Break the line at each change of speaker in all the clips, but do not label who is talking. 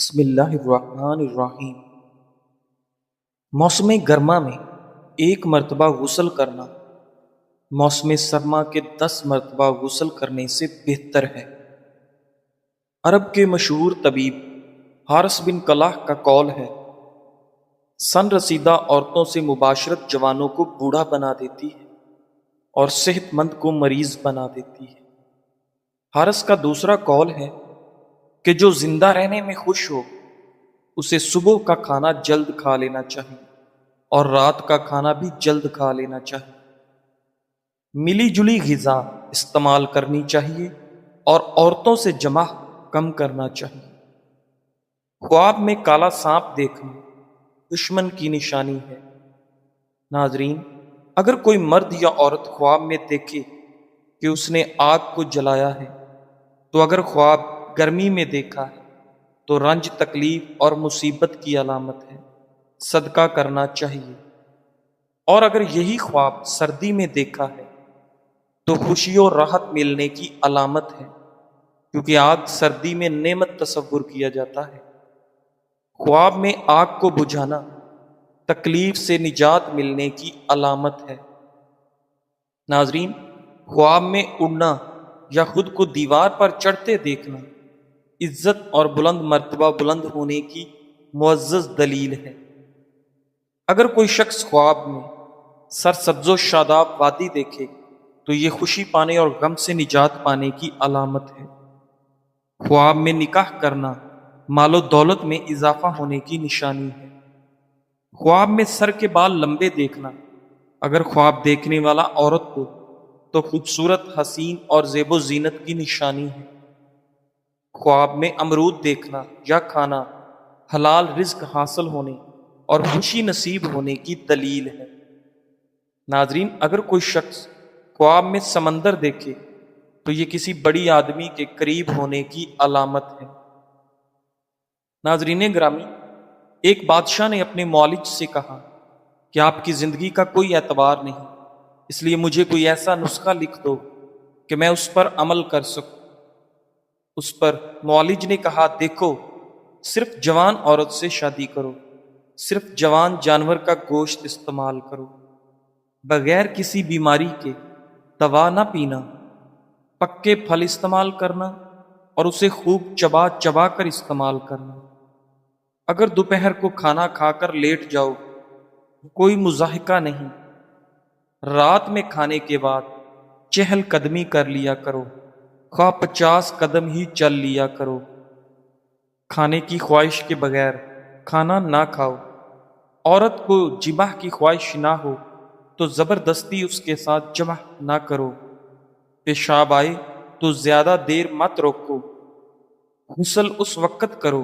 بسم اللہ الرحمن الرحیم۔ موسم گرما میں 1 مرتبہ غسل کرنا موسم سرما کے 10 مرتبہ غسل کرنے سے بہتر ہے۔ عرب کے مشہور طبیب حارث بن کلاہ کا قول ہے، سن رسیدہ عورتوں سے مباشرت جوانوں کو بوڑھا بنا دیتی ہے اور صحت مند کو مریض بنا دیتی ہے۔ حارث کا دوسرا قول ہے کہ جو زندہ رہنے میں خوش ہو اسے صبح کا کھانا جلد کھا لینا چاہیے اور رات کا کھانا بھی جلد کھا لینا چاہیے۔ ملی جلی غذا استعمال کرنی چاہیے اور عورتوں سے جمع کم کرنا چاہیے۔ خواب میں کالا سانپ دیکھنا دشمن کی نشانی ہے۔ ناظرین، اگر کوئی مرد یا عورت خواب میں دیکھے کہ اس نے آگ کو جلایا ہے، تو اگر خواب گرمی میں دیکھا ہے تو رنج، تکلیف اور مصیبت کی علامت ہے، صدقہ کرنا چاہیے۔ اور اگر یہی خواب سردی میں دیکھا ہے تو خوشی اور راحت ملنے کی علامت ہے، کیونکہ آگ سردی میں نعمت تصور کیا جاتا ہے۔ خواب میں آگ کو بجھانا تکلیف سے نجات ملنے کی علامت ہے۔ ناظرین، خواب میں اڑنا یا خود کو دیوار پر چڑھتے دیکھنا عزت اور بلند مرتبہ بلند ہونے کی معزز دلیل ہے۔ اگر کوئی شخص خواب میں سرسبز و شاداب وادی دیکھے تو یہ خوشی پانے اور غم سے نجات پانے کی علامت ہے۔ خواب میں نکاح کرنا مال و دولت میں اضافہ ہونے کی نشانی ہے۔ خواب میں سر کے بال لمبے دیکھنا اگر خواب دیکھنے والا عورت ہو تو خوبصورت، حسین اور زیب و زینت کی نشانی ہے۔ خواب میں امرود دیکھنا یا کھانا حلال رزق حاصل ہونے اور خوشی نصیب ہونے کی دلیل ہے۔ ناظرین، اگر کوئی شخص خواب میں سمندر دیکھے تو یہ کسی بڑی آدمی کے قریب ہونے کی علامت ہے۔ ناظرین گرامی، ایک بادشاہ نے اپنے معالج سے کہا کہ آپ کی زندگی کا کوئی اعتبار نہیں، اس لیے مجھے کوئی ایسا نسخہ لکھ دو کہ میں اس پر عمل کر سکوں۔ اس پر معالج نے کہا، دیکھو، صرف جوان عورت سے شادی کرو، صرف جوان جانور کا گوشت استعمال کرو، بغیر کسی بیماری کے دوا نہ پینا، پکے پھل استعمال کرنا اور اسے خوب چبا چبا کر استعمال کرنا۔ اگر دوپہر کو کھانا کھا کر لیٹ جاؤ، کوئی مضاحکہ نہیں۔ رات میں کھانے کے بعد چہل قدمی کر لیا کرو، خواہ 50 قدم ہی چل لیا کرو۔ کھانے کی خواہش کے بغیر کھانا نہ کھاؤ۔ عورت کو جمع کی خواہش نہ ہو تو زبردستی اس کے ساتھ جمع نہ کرو۔ پیشاب آئے تو زیادہ دیر مت روکو۔ غسل اس وقت کرو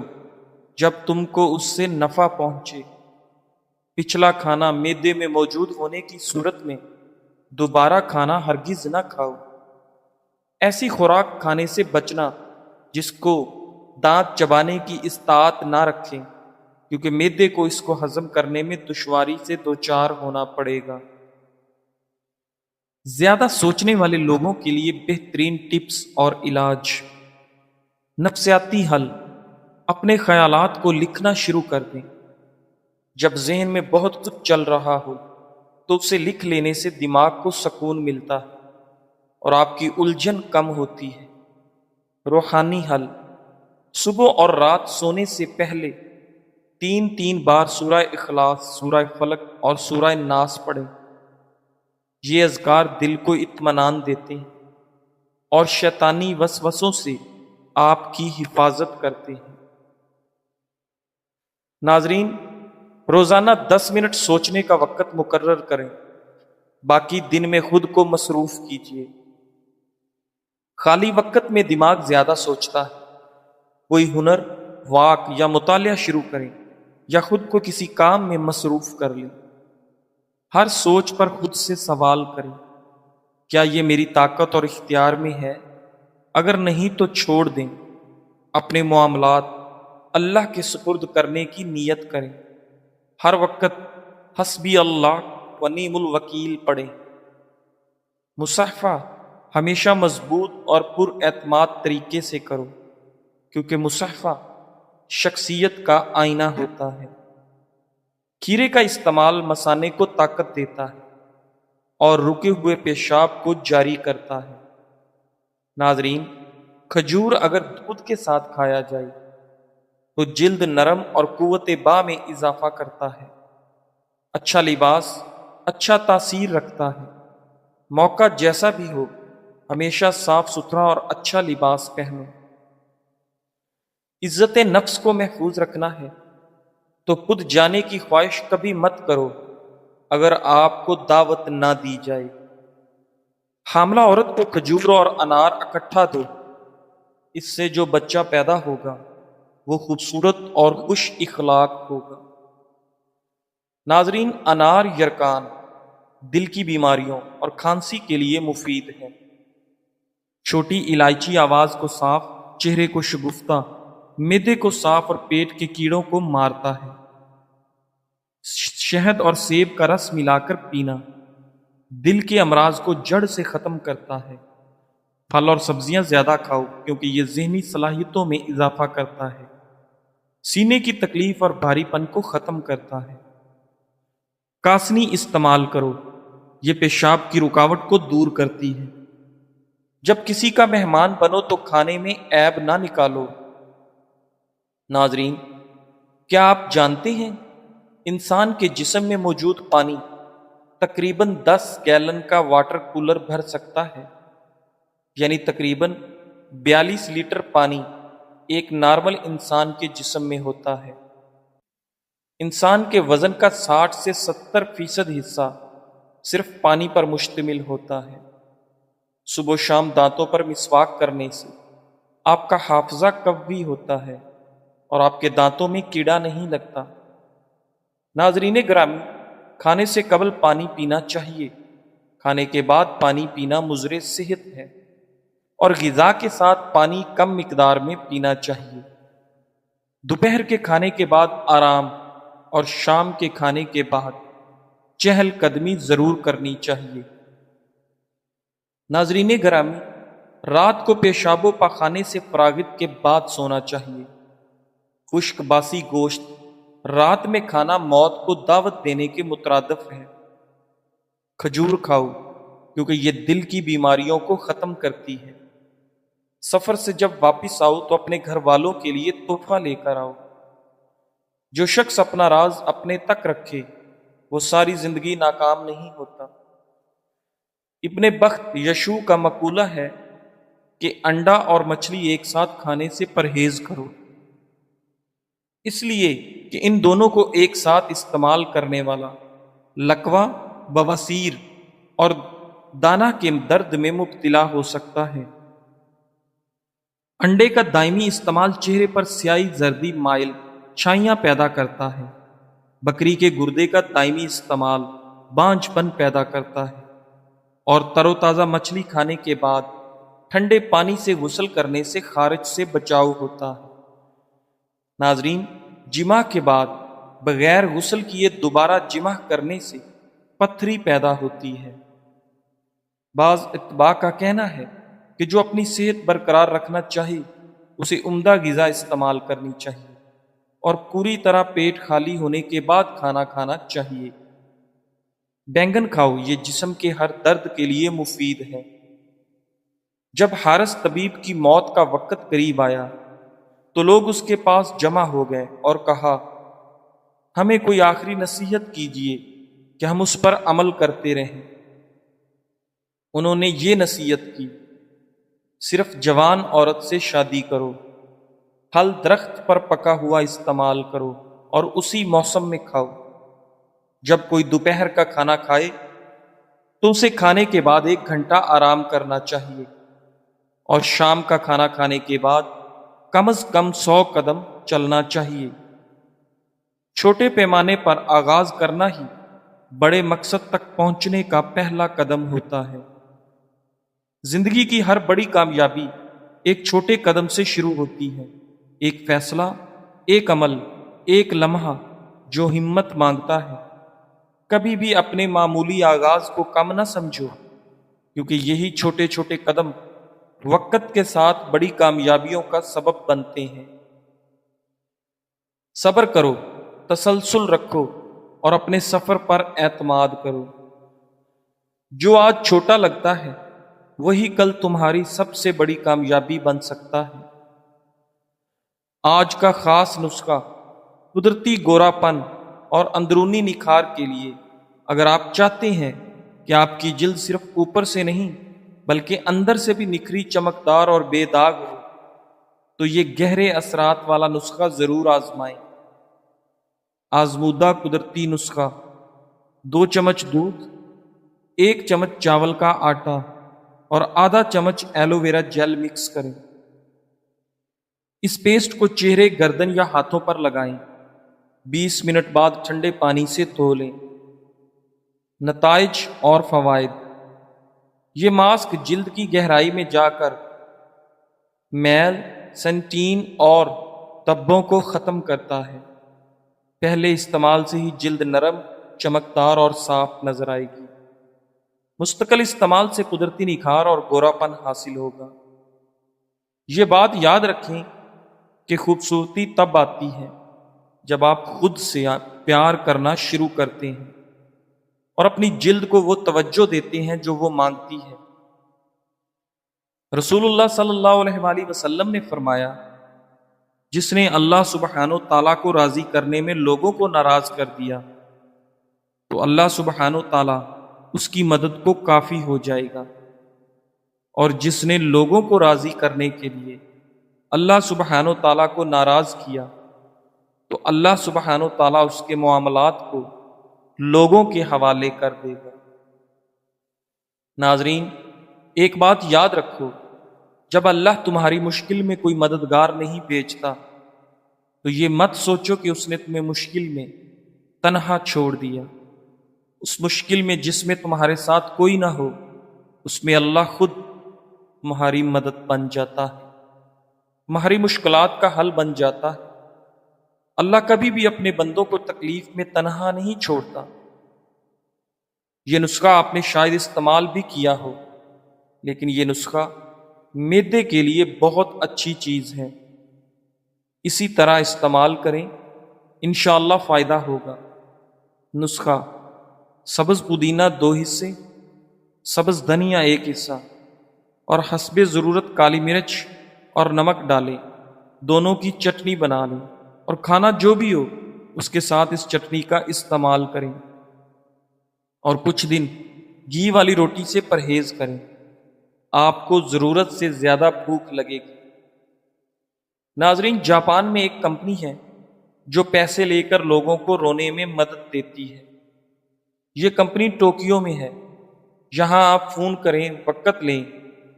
جب تم کو اس سے نفع پہنچے۔ پچھلا کھانا معدے میں موجود ہونے کی صورت میں دوبارہ کھانا ہرگز نہ کھاؤ۔ ایسی خوراک کھانے سے بچنا جس کو دانت چبانے کی استطاعت نہ رکھیں، کیونکہ معدے کو اس کو ہضم کرنے میں دشواری سے دوچار ہونا پڑے گا۔ زیادہ سوچنے والے لوگوں کے لیے بہترین ٹپس اور علاج۔ نفسیاتی حل: اپنے خیالات کو لکھنا شروع کر دیں۔ جب ذہن میں بہت کچھ چل رہا ہو تو اسے لکھ لینے سے دماغ کو سکون ملتا ہے اور آپ کی الجھن کم ہوتی ہے۔ روحانی حل: صبح اور رات سونے سے پہلے 3 بار سورہ اخلاص، سورہ فلق اور سورہ ناس پڑھیں۔ یہ اذکار دل کو اطمینان دیتے ہیں اور شیطانی وسوسوں سے آپ کی حفاظت کرتے ہیں۔ ناظرین، روزانہ 10 منٹ سوچنے کا وقت مقرر کریں، باقی دن میں خود کو مصروف کیجیے۔ خالی وقت میں دماغ زیادہ سوچتا ہے۔ کوئی ہنر، واک یا مطالعہ شروع کریں یا خود کو کسی کام میں مصروف کر لیں۔ ہر سوچ پر خود سے سوال کریں، کیا یہ میری طاقت اور اختیار میں ہے؟ اگر نہیں تو چھوڑ دیں۔ اپنے معاملات اللہ کے سپرد کرنے کی نیت کریں۔ ہر وقت حسبی اللہ و نعم الوکیل پڑھیں۔ مصافحہ ہمیشہ مضبوط اور پر اعتماد طریقے سے کرو، کیونکہ مصافحہ شخصیت کا آئینہ ہوتا ہے۔ کھیرے کا استعمال مثانے کو طاقت دیتا ہے اور رکے ہوئے پیشاب کو جاری کرتا ہے۔ ناظرین، کھجور اگر دودھ کے ساتھ کھایا جائے تو جلد نرم اور قوت باں میں اضافہ کرتا ہے۔ اچھا لباس اچھا تاثیر رکھتا ہے۔ موقع جیسا بھی ہو، ہمیشہ صاف ستھرا اور اچھا لباس پہنو۔ عزت نفس کو محفوظ رکھنا ہے تو خود جانے کی خواہش کبھی مت کرو اگر آپ کو دعوت نہ دی جائے۔ حاملہ عورت کو کھجور اور انار اکٹھا دو، اس سے جو بچہ پیدا ہوگا وہ خوبصورت اور خوش اخلاق ہوگا۔ ناظرین، انار یرقان، دل کی بیماریوں اور کھانسی کے لیے مفید ہے۔ چھوٹی الائچی آواز کو صاف، چہرے کو شگفتہ، معدے کو صاف اور پیٹ کے کیڑوں کو مارتا ہے۔ شہد اور سیب کا رس ملا کر پینا دل کے امراض کو جڑ سے ختم کرتا ہے۔ پھل اور سبزیاں زیادہ کھاؤ کیونکہ یہ ذہنی صلاحیتوں میں اضافہ کرتا ہے، سینے کی تکلیف اور بھاری پن کو ختم کرتا ہے۔ کاسنی استعمال کرو، یہ پیشاب کی رکاوٹ کو دور کرتی ہے۔ جب کسی کا مہمان بنو تو کھانے میں عیب نہ نکالو۔ ناظرین، کیا آپ جانتے ہیں انسان کے جسم میں موجود پانی تقریباً 10 گیلن کا واٹر کولر بھر سکتا ہے، یعنی تقریباً 42 لیٹر پانی ایک نارمل انسان کے جسم میں ہوتا ہے۔ انسان کے وزن کا 60 سے 70% حصہ صرف پانی پر مشتمل ہوتا ہے۔ صبح و شام دانتوں پر مسواک کرنے سے آپ کا حافظہ قوی ہوتا ہے اور آپ کے دانتوں میں کیڑا نہیں لگتا۔ ناظرین گرامی، کھانے سے قبل پانی پینا چاہیے، کھانے کے بعد پانی پینا مضر صحت ہے، اور غذا کے ساتھ پانی کم مقدار میں پینا چاہیے۔ دوپہر کے کھانے کے بعد آرام اور شام کے کھانے کے بعد چہل قدمی ضرور کرنی چاہیے۔ ناظرین گرامی، رات کو پیشاب و پاخانے سے فراغت کے بعد سونا چاہیے۔ خشک باسی گوشت رات میں کھانا موت کو دعوت دینے کے مترادف ہے۔ کھجور کھاؤ کیونکہ یہ دل کی بیماریوں کو ختم کرتی ہے۔ سفر سے جب واپس آؤ تو اپنے گھر والوں کے لیے تحفہ لے کر آؤ۔ جو شخص اپنا راز اپنے تک رکھے وہ ساری زندگی ناکام نہیں ہوتا۔ ابن بخت یشوع کا مقولہ ہے کہ انڈا اور مچھلی ایک ساتھ کھانے سے پرہیز کرو، اس لیے کہ ان دونوں کو ایک ساتھ استعمال کرنے والا لقوہ بواسیر اور دانہ کے درد میں مبتلا ہو سکتا ہے۔ انڈے کا دائمی استعمال چہرے پر سیاہی زردی مائل چھائیاں پیدا کرتا ہے۔ بکری کے گردے کا دائمی استعمال بانجھ پن پیدا کرتا ہے، اور تر و تازہ مچھلی کھانے کے بعد ٹھنڈے پانی سے غسل کرنے سے خارج سے بچاؤ ہوتا ہے۔ ناظرین، جماع کے بعد بغیر غسل کیے دوبارہ جماع کرنے سے پتھری پیدا ہوتی ہے۔ بعض اتباع کا کہنا ہے کہ جو اپنی صحت برقرار رکھنا چاہے اسے عمدہ غذا استعمال کرنی چاہیے اور پوری طرح پیٹ خالی ہونے کے بعد کھانا کھانا چاہیے۔ بینگن کھاؤ، یہ جسم کے ہر درد کے لیے مفید ہے۔ جب حارث طبیب کی موت کا وقت قریب آیا تو لوگ اس کے پاس جمع ہو گئے اور کہا، ہمیں کوئی آخری نصیحت کیجیے کہ ہم اس پر عمل کرتے رہیں۔ انہوں نے یہ نصیحت کی، صرف جوان عورت سے شادی کرو، پھل درخت پر پکا ہوا استعمال کرو اور اسی موسم میں کھاؤ۔ جب کوئی دوپہر کا کھانا کھائے تو اسے کھانے کے بعد 1 گھنٹہ آرام کرنا چاہیے، اور شام کا کھانا کھانے کے بعد کم از کم 100 قدم چلنا چاہیے۔ چھوٹے پیمانے پر آغاز کرنا ہی بڑے مقصد تک پہنچنے کا پہلا قدم ہوتا ہے۔ زندگی کی ہر بڑی کامیابی ایک چھوٹے قدم سے شروع ہوتی ہے۔ ایک فیصلہ، ایک عمل، ایک لمحہ جو ہمت مانگتا ہے۔ کبھی بھی اپنے معمولی آغاز کو کم نہ سمجھو، کیونکہ یہی چھوٹے چھوٹے قدم وقت کے ساتھ بڑی کامیابیوں کا سبب بنتے ہیں۔ صبر کرو، تسلسل رکھو اور اپنے سفر پر اعتماد کرو۔ جو آج چھوٹا لگتا ہے وہی کل تمہاری سب سے بڑی کامیابی بن سکتا ہے۔ آج کا خاص نسخہ قدرتی گورا پن اور اندرونی نکھار کے لیے، اگر آپ چاہتے ہیں کہ آپ کی جلد صرف اوپر سے نہیں بلکہ اندر سے بھی نکھری، چمکدار اور بے داغ ہو، تو یہ گہرے اثرات والا نسخہ ضرور آزمائیں۔ آزمودہ قدرتی نسخہ: 2 چمچ دودھ، 1 چمچ چاول کا آٹا اور آدھا چمچ ایلو ویرا جیل مکس کریں۔ اس پیسٹ کو چہرے، گردن یا ہاتھوں پر لگائیں۔ 20 منٹ بعد ٹھنڈے پانی سے دھو لیں۔ نتائج اور فوائد: یہ ماسک جلد کی گہرائی میں جا کر میل، سنٹین اور دھبوں کو ختم کرتا ہے۔ پہلے استعمال سے ہی جلد نرم، چمکدار اور صاف نظر آئے گی۔ مستقل استعمال سے قدرتی نکھار اور گورا پن حاصل ہوگا۔ یہ بات یاد رکھیں کہ خوبصورتی تب آتی ہے جب آپ خود سے پیار کرنا شروع کرتے ہیں اور اپنی جلد کو وہ توجہ دیتے ہیں جو وہ مانگتی ہے۔ رسول اللہ صلی اللہ علیہ وآلہ وسلم نے فرمایا، جس نے اللہ سبحانہ و تعالیٰ کو راضی کرنے میں لوگوں کو ناراض کر دیا تو اللہ سبحانہ و تعالیٰ اس کی مدد کو کافی ہو جائے گا، اور جس نے لوگوں کو راضی کرنے کے لیے اللہ سبحانہ و تعالیٰ کو ناراض کیا تو اللہ سبحانہ و تعالیٰ اس کے معاملات کو لوگوں کے حوالے کر دے گا۔ ناظرین، ایک بات یاد رکھو، جب اللہ تمہاری مشکل میں کوئی مددگار نہیں بھیجتا تو یہ مت سوچو کہ اس نے تمہیں مشکل میں تنہا چھوڑ دیا۔ اس مشکل میں جس میں تمہارے ساتھ کوئی نہ ہو، اس میں اللہ خود تمہاری مدد بن جاتا ہے، تمہاری مشکلات کا حل بن جاتا ہے۔ اللہ کبھی بھی اپنے بندوں کو تکلیف میں تنہا نہیں چھوڑتا۔ یہ نسخہ آپ نے شاید استعمال بھی کیا ہو، لیکن یہ نسخہ معدے کے لیے بہت اچھی چیز ہے۔ اسی طرح استعمال کریں، انشاءاللہ فائدہ ہوگا۔ نسخہ: سبز پودینہ 2 حصے، سبز دھنیا 1 حصہ اور حسب ضرورت کالی مرچ اور نمک ڈالیں۔ دونوں کی چٹنی بنا لیں اور کھانا جو بھی ہو اس کے ساتھ اس چٹنی کا استعمال کریں، اور کچھ دن گھی والی روٹی سے پرہیز کریں۔ آپ کو ضرورت سے زیادہ بھوک لگے گی۔ ناظرین، جاپان میں ایک کمپنی ہے جو پیسے لے کر لوگوں کو رونے میں مدد دیتی ہے۔ یہ کمپنی ٹوکیو میں ہے۔ یہاں آپ فون کریں، وقت لیں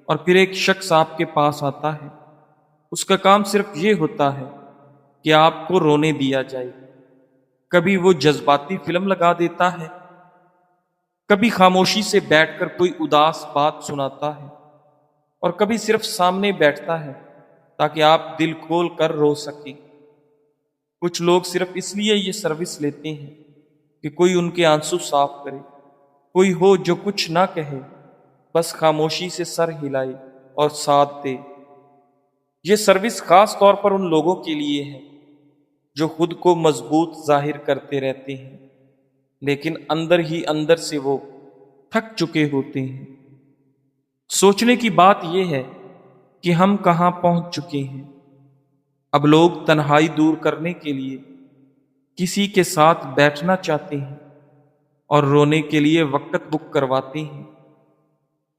اور پھر ایک شخص آپ کے پاس آتا ہے۔ اس کا کام صرف یہ ہوتا ہے کہ آپ کو رونے دیا جائے۔ کبھی وہ جذباتی فلم لگا دیتا ہے، کبھی خاموشی سے بیٹھ کر کوئی اداس بات سناتا ہے، اور کبھی صرف سامنے بیٹھتا ہے تاکہ آپ دل کھول کر رو سکیں۔ کچھ لوگ صرف اس لیے یہ سروس لیتے ہیں کہ کوئی ان کے آنسو صاف کرے، کوئی ہو جو کچھ نہ کہے، بس خاموشی سے سر ہلائے اور ساتھ دے۔ یہ سروس خاص طور پر ان لوگوں کے لیے ہے جو خود کو مضبوط ظاہر کرتے رہتے ہیں، لیکن اندر ہی اندر سے وہ تھک چکے ہوتے ہیں۔ سوچنے کی بات یہ ہے کہ ہم کہاں پہنچ چکے ہیں۔ اب لوگ تنہائی دور کرنے کے لیے کسی کے ساتھ بیٹھنا چاہتے ہیں اور رونے کے لیے وقت بک کرواتے ہیں۔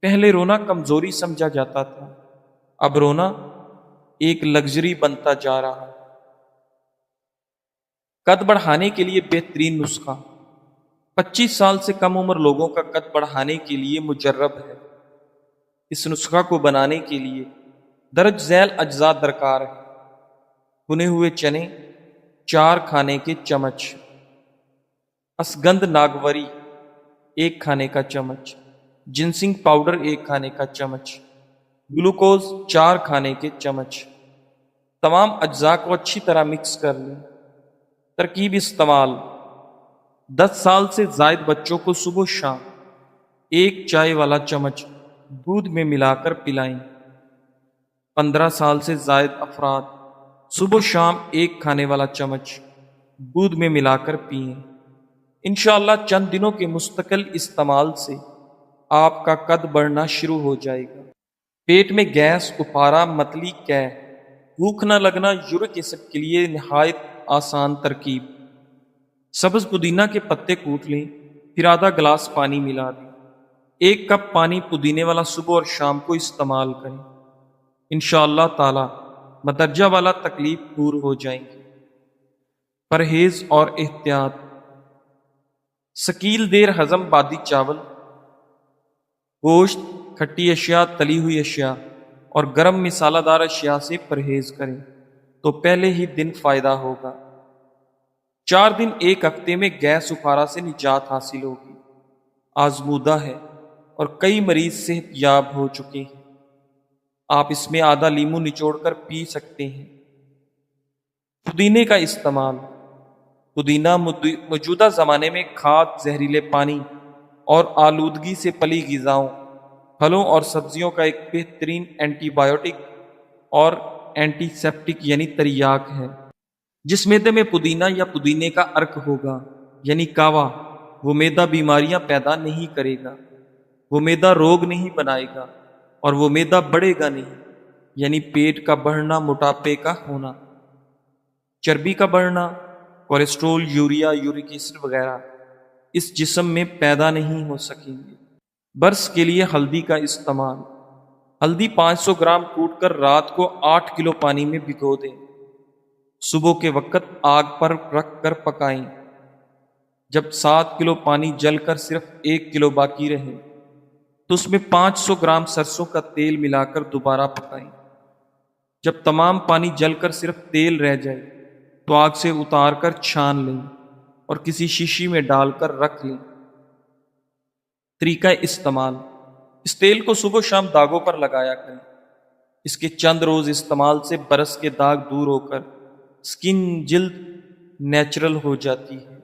پہلے رونا کمزوری سمجھا جاتا تھا، اب رونا ایک لگژری بنتا جا رہا ہے۔ قد بڑھانے کے لیے بہترین نسخہ: 25 سال سے کم عمر لوگوں کا قد بڑھانے کے لیے مجرب ہے۔ اس نسخہ کو بنانے کے لیے درج ذیل اجزاء درکار ہیں: بھنے ہوئے چنے 4 کھانے کے چمچ، اسگندھ ناگوری 1 کھانے کا چمچ، جنسنگ پاؤڈر 1 کھانے کا چمچ، گلوکوز 4 کھانے کے چمچ۔ تمام اجزاء کو اچھی طرح مکس کر لیں۔ ترکیب استعمال: 10 سال سے زائد بچوں کو صبح و شام 1 چائے والا چمچ دودھ میں ملا کر پلائیں۔ 15 سال سے زائد افراد صبح و شام 1 کھانے والا چمچ دودھ میں ملا کر پئیں۔ انشاءاللہ چند دنوں کے مستقل استعمال سے آپ کا قد بڑھنا شروع ہو جائے گا۔ پیٹ میں گیس، اپارا، متلی، قے، بھوک نہ لگنا یورک ایسڈ کے لیے نہایت آسان ترکیب۔ سبز پودینہ کے پتے کوٹ لیں، پھر آدھا گلاس پانی ملا دیں۔ 1 کپ پانی پودینے والا صبح اور شام کو استعمال کریں۔ انشاءاللہ تعالی مدرجہ والا تکلیف دور ہو جائیں گی۔ پرہیز اور احتیاط: ثقیل دیر ہضم بادی چاول، گوشت، کھٹی اشیاء، تلی ہوئی اشیاء اور گرم مسالہ دار اشیاء سے پرہیز کریں تو پہلے ہی دن فائدہ ہوگا۔ 4 دن 1 ہفتے میں گیس اپارا سے نجات حاصل ہوگی۔ آزمودہ ہے اور کئی مریض صحت یاب ہو چکے ہیں۔ آپ اس میں آدھا لیمو نچوڑ کر پی سکتے ہیں۔ پودینے کا استعمال: پودینہ موجودہ زمانے میں کھاد، زہریلے پانی اور آلودگی سے پلی غذاؤں، پھلوں اور سبزیوں کا ایک بہترین اینٹی بایوٹک اور اینٹی سیپٹک یعنی تریاک ہے۔ جس معدے میں پودینہ یا پودینے کا عرق ہوگا یعنی کاوا، وہ معدہ بیماریاں پیدا نہیں کرے گا، وہ معدہ روگ نہیں بنائے گا اور وہ معدہ بڑھے گا نہیں، یعنی پیٹ کا بڑھنا، موٹاپے کا ہونا، چربی کا بڑھنا، کولیسٹرول، یوریا، یورک ایسڈ وغیرہ اس جسم میں پیدا نہیں ہو سکیں گے۔ برس کے لیے ہلدی کا استعمال: ہلدی 500 گرام کوٹ کر رات کو 8 کلو پانی میں بھگو دیں۔ صبح کے وقت آگ پر رکھ کر پکائیں۔ جب 7 کلو پانی جل کر صرف 1 کلو باقی رہے تو اس میں 500 گرام سرسوں کا تیل ملا کر دوبارہ پکائیں۔ جب تمام پانی جل کر صرف تیل رہ جائے تو آگ سے اتار کر چھان لیں اور کسی شیشی میں ڈال کر رکھ لیں۔ طریقہ استعمال: اس تیل کو صبح و شام داغوں پر لگایا کریں۔ اس کے چند روز استعمال سے برس کے داغ دور ہو کر سکن، جلد نیچرل ہو جاتی ہے۔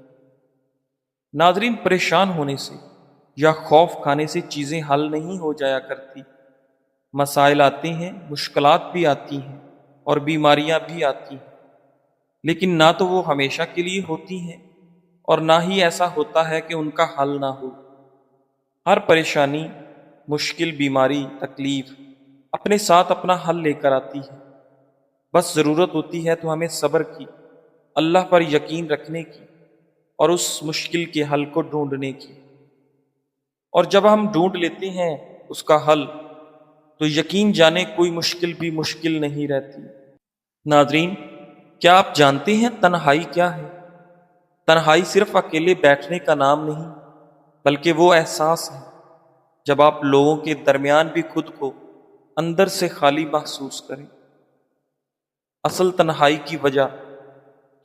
ناظرین، پریشان ہونے سے یا خوف کھانے سے چیزیں حل نہیں ہو جایا کرتی۔ مسائل آتے ہیں، مشکلات بھی آتی ہیں اور بیماریاں بھی آتی ہیں، لیکن نہ تو وہ ہمیشہ کے لیے ہوتی ہیں اور نہ ہی ایسا ہوتا ہے کہ ان کا حل نہ ہو۔ ہر پریشانی، مشکل، بیماری، تکلیف اپنے ساتھ اپنا حل لے کر آتی ہے۔ بس ضرورت ہوتی ہے تو ہمیں صبر کی، اللہ پر یقین رکھنے کی اور اس مشکل کے حل کو ڈھونڈنے کی۔ اور جب ہم ڈھونڈ لیتے ہیں اس کا حل تو یقین جانے کوئی مشکل بھی مشکل نہیں رہتی۔ ناظرین، کیا آپ جانتے ہیں تنہائی کیا ہے؟ تنہائی صرف اکیلے بیٹھنے کا نام نہیں، بلکہ وہ احساس ہے جب آپ لوگوں کے درمیان بھی خود کو اندر سے خالی محسوس کریں۔ اصل تنہائی کی وجہ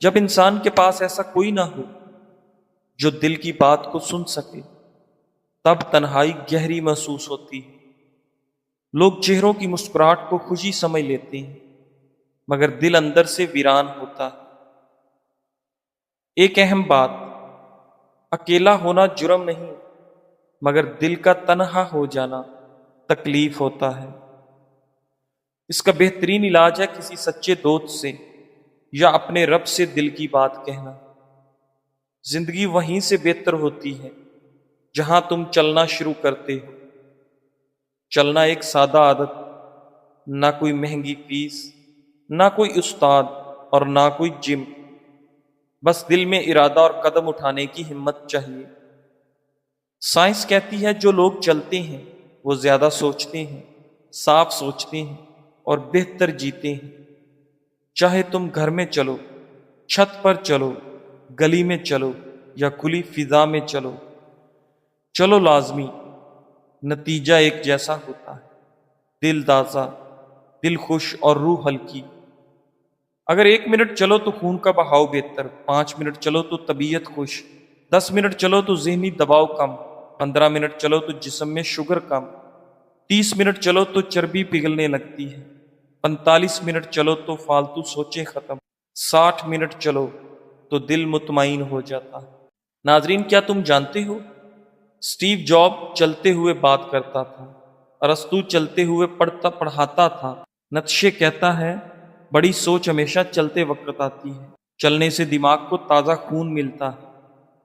جب انسان کے پاس ایسا کوئی نہ ہو جو دل کی بات کو سن سکے، تب تنہائی گہری محسوس ہوتی ہے۔ لوگ چہروں کی مسکراہٹ کو خوشی سمجھ لیتے ہیں، مگر دل اندر سے ویران ہوتا ہے۔ ایک اہم بات، اکیلا ہونا جرم نہیں، مگر دل کا تنہا ہو جانا تکلیف ہوتا ہے۔ اس کا بہترین علاج ہے کسی سچے دوست سے یا اپنے رب سے دل کی بات کہنا۔ زندگی وہیں سے بہتر ہوتی ہے جہاں تم چلنا شروع کرتے ہو۔ چلنا ایک سادہ عادت، نہ کوئی مہنگی فیس، نہ کوئی استاد اور نہ کوئی جم، بس دل میں ارادہ اور قدم اٹھانے کی ہمت چاہیے۔ سائنس کہتی ہے جو لوگ چلتے ہیں وہ زیادہ سوچتے ہیں، صاف سوچتے ہیں اور بہتر جیتے ہیں۔ چاہے تم گھر میں چلو، چھت پر چلو، گلی میں چلو یا کھلی فضا میں چلو، چلو لازمی نتیجہ ایک جیسا ہوتا ہے، دل تازہ، دل خوش اور روح ہلکی۔ اگر 1 منٹ چلو تو خون کا بہاؤ بہتر، 5 منٹ چلو تو طبیعت خوش، 10 منٹ چلو تو ذہنی دباؤ کم، 15 منٹ چلو تو جسم میں شوگر کم، 30 منٹ چلو تو چربی پگھلنے لگتی ہے، 45 منٹ چلو تو فالتو سوچیں ختم، 60 منٹ چلو تو دل مطمئن ہو جاتا ہے۔ ناظرین، کیا تم جانتے ہو اسٹیو جاب چلتے ہوئے بات کرتا تھا، ارسطو چلتے ہوئے پڑھاتا تھا، نیتشے کہتا ہے بڑی سوچ ہمیشہ چلتے وقت آتی ہے۔ چلنے سے دماغ کو تازہ خون ملتا ہے،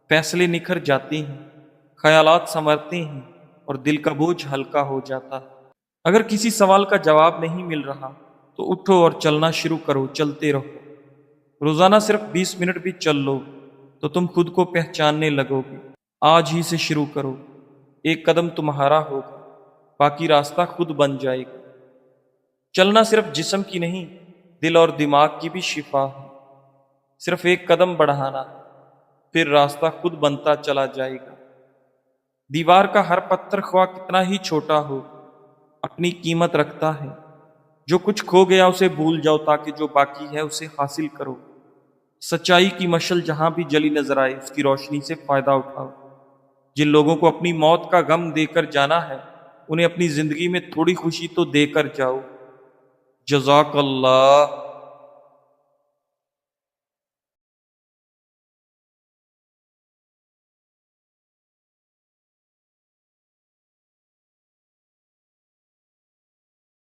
فیصلے نکھر جاتے ہیں، خیالات سنورتے ہیں اور دل کا بوجھ ہلکا ہو جاتا ہے۔ اگر کسی سوال کا جواب نہیں مل رہا تو اٹھو اور چلنا شروع کرو، چلتے رہو۔ روزانہ صرف 20 منٹ بھی چل لو تو تم خود کو پہچاننے لگو گے۔ آج ہی سے شروع کرو، ایک قدم تمہارا ہوگا، باقی راستہ خود بن جائے گا۔ چلنا صرف جسم کی نہیں، دل اور دماغ کی بھی شفا ہے۔ صرف ایک قدم بڑھانا، پھر راستہ خود بنتا چلا جائے گا۔ دیوار کا ہر پتھر خواہ کتنا ہی چھوٹا ہو، اپنی قیمت رکھتا ہے۔ جو کچھ کھو گیا اسے بھول جاؤ تاکہ جو باقی ہے اسے حاصل کرو۔ سچائی کی مشل جہاں بھی جلی نظر آئے اس کی روشنی سے فائدہ اٹھاؤ۔ جن لوگوں کو اپنی موت کا غم دے کر جانا ہے انہیں اپنی زندگی میں تھوڑی خوشی تو دے کر جاؤ۔ جزاک اللہ۔